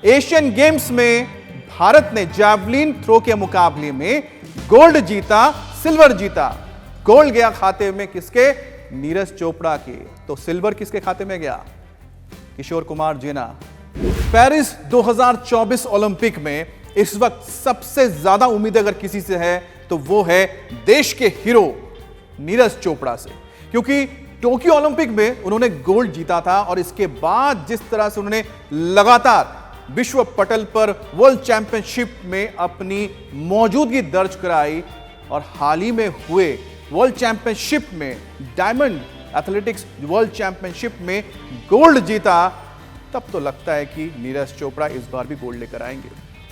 Asian games में भारत ने javelin throw के मुकाबले में गोल्ड जीता, सिल्वर जीता। गोल्ड गया खाते में किसके? नीरज चोपड़ा के। तो सिल्वर किसके खाते में गया? किशोर कुमार जेना। पेरिस 2024 ओलंपिक में इस वक्त सबसे ज्यादा उम्मीद अगर किसी से है तो वो है देश के हीरो नीरज चोपड़ा से, क्योंकि टोक्यो ओलंपिक में उन्होंने गोल्ड जीता था और इसके बाद जिस तरह से उन्होंने लगातार विश्व पटल पर वर्ल्ड चैंपियनशिप में अपनी मौजूदगी दर्ज कराई और हाल ही में हुए वर्ल्ड चैंपियनशिप में डायमंड एथलेटिक्स वर्ल्ड चैंपियनशिप में गोल्ड जीता, तब तो लगता है कि नीरज चोपड़ा इस बार भी गोल्ड लेकर आएंगे।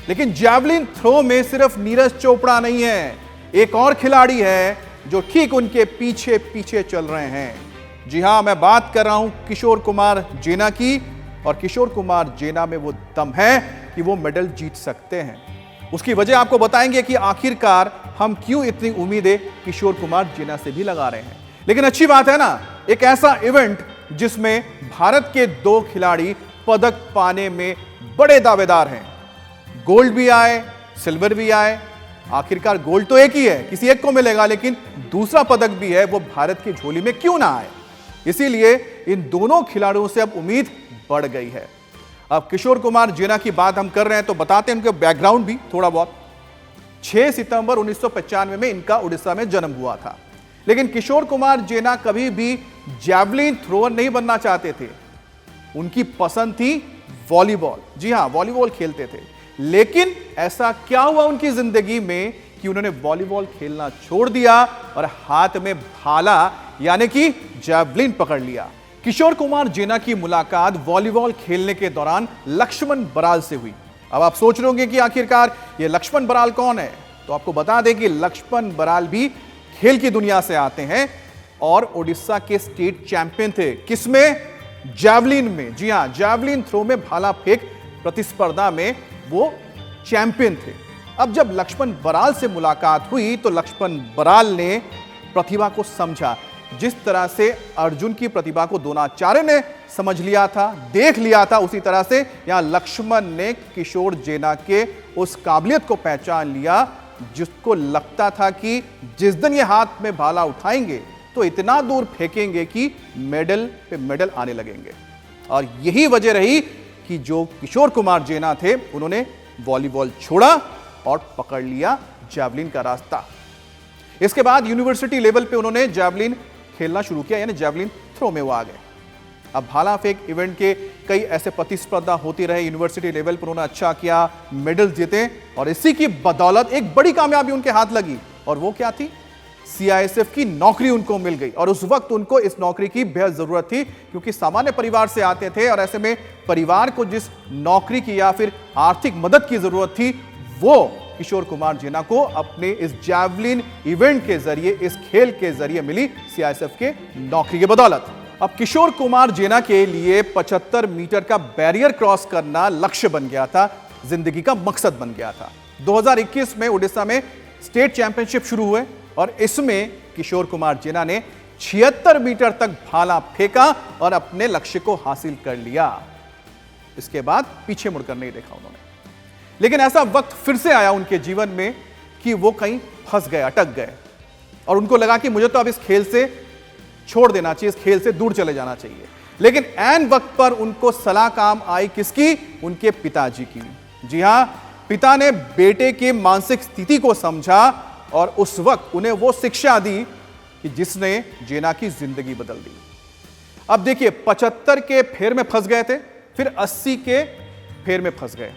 लेकिन जैवलिन थ्रो में सिर्फ नीरज चोपड़ा नहीं है, एक और खिलाड़ी है जो ठीक उनके पीछे पीछे चल रहे हैं। जी हां, मैं बात कर रहा हूं किशोर कुमार जेना की, और किशोर कुमार जेना में वो दम है कि वो मेडल जीत सकते हैं। उसकी वजह आपको बताएंगे कि आखिरकार हम क्यों इतनी उम्मीदें किशोर कुमार जेना से भी लगा रहे हैं। लेकिन अच्छी बात है ना, एक ऐसा इवेंट जिसमें भारत के 2 खिलाड़ी पदक पाने में बड़े दावेदार हैं। गोल्ड भी आए, सिल्वर भी आए। आखिरकार गोल्ड तो एक ही है, किसी एक को मिलेगा, लेकिन दूसरा पदक भी है, वो भारत की झोली में क्यों ना आए। इसीलिए इन दोनों खिलाड़ियों से अब उम्मीद बढ़ गई है। अब किशोर कुमार जेना की बात हम कर रहे हैं तो बताते हैं उनके बैकग्राउंड भी थोड़ा बहुत। 6 सितंबर 1995 में इनका उड़ीसा में जन्म हुआ था। लेकिन किशोर कुमार जेना कभी भी जैवलिन थ्रोअर नहीं बनना चाहते थे। उनकी पसंद थी वॉलीबॉल। जी हां, वॉलीबॉल खेलते थे। लेकिन ऐसा क्या हुआ उनकी जिंदगी में कि उन्होंने वॉलीबॉल खेलना छोड़ दिया और हाथ में भाला यानी कि जैवलिन पकड़ लिया। किशोर कुमार जेना की मुलाकात वॉलीबॉल खेलने के दौरान लक्ष्मण बराल से हुई। अब आप सोच रहे होंगे कि आखिरकार ये लक्ष्मण बराल कौन है, तो आपको बता दें कि लक्ष्मण बराल भी खेल की दुनिया से आते हैं और उड़ीसा के स्टेट चैंपियन थे। किसमें? जैवलिन में। जी हां, जैवलिन थ्रो में भाला फेंक प्रतिस्पर्धा में वो चैंपियन थे। अब जब लक्ष्मण बराल से मुलाकात हुई तो लक्ष्मण बराल ने प्रतिभा को समझा। जिस तरह से अर्जुन की प्रतिभा को द्रोणाचार्य ने समझ लिया था, देख लिया था, उसी तरह से यहां लक्ष्मण ने किशोर जेना के उस काबिलियत को पहचान लिया जिसको लगता था कि जिस दिन ये हाथ में भाला उठाएंगे तो इतना दूर फेंकेंगे कि मेडल पे मेडल आने लगेंगे। और यही वजह रही कि जो किशोर कुमार जेना थे उन्होंने वॉलीबॉल छोड़ा और पकड़ लिया जैवलिन का रास्ता। इसके बाद यूनिवर्सिटी लेवल पे उन्होंने जैवलिन खेलना शुरू किया, यानी जैवलिन थ्रो में वो आ गए। अब भाला फेंक इवेंट के कई ऐसे प्रतिस्पर्धा होती रहे, यूनिवर्सिटी लेवल पर उन्होंने अच्छा किया, मेडल जीते और इसी की बदौलत एक बड़ी कामयाबी उनके हाथ लगी। और वो क्या थी? सीआईएसएफ की नौकरी उनको मिल गई। और उस वक्त उनको इस नौकरी की बेहद जरूरत थी, क्योंकि सामान्य परिवार से आते थे और ऐसे में परिवार को जिस नौकरी की या फिर आर्थिक मदद की जरूरत थी वो किशोर कुमार जेना को अपने इस जैवलिन इवेंट के जरिए, इस खेल के जरिए मिली, सीआईएसएफ के नौकरी की बदौलत। अब किशोर कुमार जेना के लिए 75 मीटर का बैरियर क्रॉस करना लक्ष्य बन गया था, जिंदगी का मकसद बन गया था। 2021 में उड़ीसा में स्टेट चैंपियनशिप शुरू हुए और इसमें किशोर कुमार जेना ने 76 मीटर तक भाला फेंका और अपने लक्ष्य को हासिल कर लिया। इसके बाद पीछे मुड़कर नहीं देखा उन्होंने। लेकिन ऐसा वक्त फिर से आया उनके जीवन में कि वो कहीं फंस गए, अटक गए और उनको लगा कि मुझे तो अब इस खेल से छोड़ देना चाहिए, इस खेल से दूर चले जाना चाहिए। लेकिन ऐन वक्त पर उनको सलाह काम आई किसकी? उनके पिताजी की। जी हां, पिता ने बेटे की मानसिक स्थिति को समझा और उस वक्त उन्हें वो शिक्षा दी कि जिसने जेना की जिंदगी बदल दी। अब देखिए, 75 के फेर में फंस गए थे, फिर 80 के फेर में फंस गए।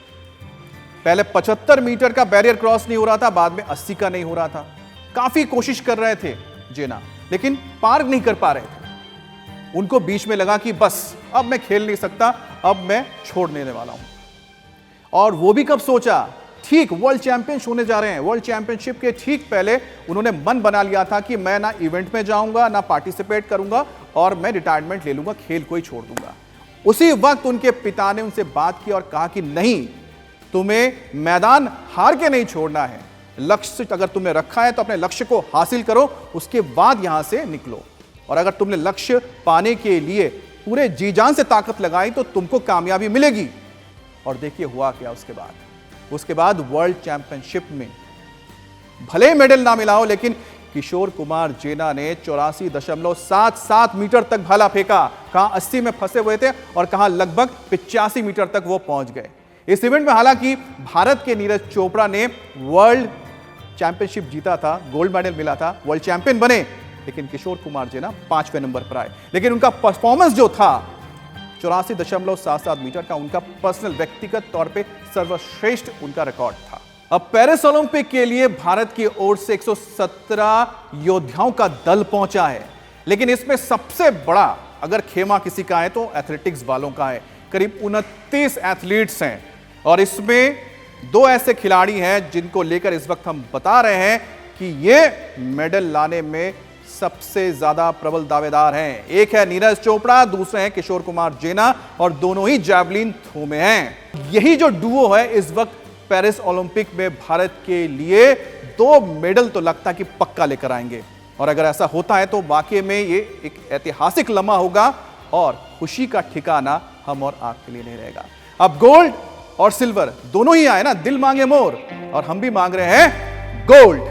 पहले 75 मीटर का बैरियर क्रॉस नहीं हो रहा था, बाद में 80 का नहीं हो रहा था। काफी कोशिश कर रहे थे जेना, लेकिन पार नहीं कर पा रहे थे। उनको बीच में लगा कि बस अब मैं खेल नहीं सकता, अब मैं छोड़ देने वाला हूं। और वो भी कब सोचा? ठीक वर्ल्ड चैंपियन होने जा रहे हैं, वर्ल्ड चैंपियनशिप के ठीक पहले उन्होंने मन बना लिया था कि मैं ना इवेंट में जाऊंगा, ना पार्टिसिपेट करूंगा और मैं रिटायरमेंट ले लूंगा, खेल को ही छोड़ दूंगा। उसी वक्त उनके पिता ने उनसे बात की और कहा कि नहीं, तुम्हें मैदान हार के नहीं छोड़ना है। लक्ष्य अगर तुमने रखा है तो अपने लक्ष्य को हासिल करो, उसके बाद यहां से निकलो। और अगर तुमने लक्ष्य पाने के लिए पूरे जी जान से ताकत लगाई तो तुमको कामयाबी मिलेगी। और देखिए हुआ क्या उसके बाद वर्ल्ड चैंपियनशिप में भले ही मेडल ना मिला हो, लेकिन किशोर कुमार जेना ने 84.77 मीटर तक भाला फेंका। कहां 80 में फंसे हुए थे और कहां लगभग 85 मीटर तक वो पहुंच गए। इस इवेंट में हालांकि भारत के नीरज चोपड़ा ने वर्ल्ड चैंपियनशिप जीता था, गोल्ड मेडल मिला था, वर्ल्ड चैंपियन बने, लेकिन किशोर कुमार जेना 5वें नंबर पर आए। लेकिन उनका परफॉर्मेंस जो था 84.77 मीटर का, उनका पर्सनल व्यक्तिगत तौर पे सर्वश्रेष्ठ उनका रिकॉर्ड था। अब पेरिस ओलंपिक के लिए भारत की ओर से 117 योद्धाओं का दल पहुंचा है, लेकिन इसमें सबसे बड़ा अगर खेमा किसी का है तो एथलेटिक्स वालों का है। करीब 29 एथलीट्स हैं और इसमें 2 ऐसे खिलाड़ी हैं जिनको लेकर इस वक्त हम बता रहे हैं कि ये मेडल लाने में सबसे ज्यादा प्रबल दावेदार हैं। एक है नीरज चोपड़ा, दूसरे हैं किशोर कुमार जेना और दोनों ही जैवलिन थ्रो में हैं। यही जो डुओ है इस वक्त पेरिस ओलंपिक में भारत के लिए 2 मेडल तो लगता कि पक्का लेकर आएंगे, और अगर ऐसा होता है तो वाकई में ये एक ऐतिहासिक लम्हा होगा और खुशी का ठिकाना हम और आपके लिए नहीं रहेगा। अब गोल्ड और सिल्वर दोनों ही आए ना, दिल मांगे मोर, और हम भी मांग रहे हैं गोल्ड।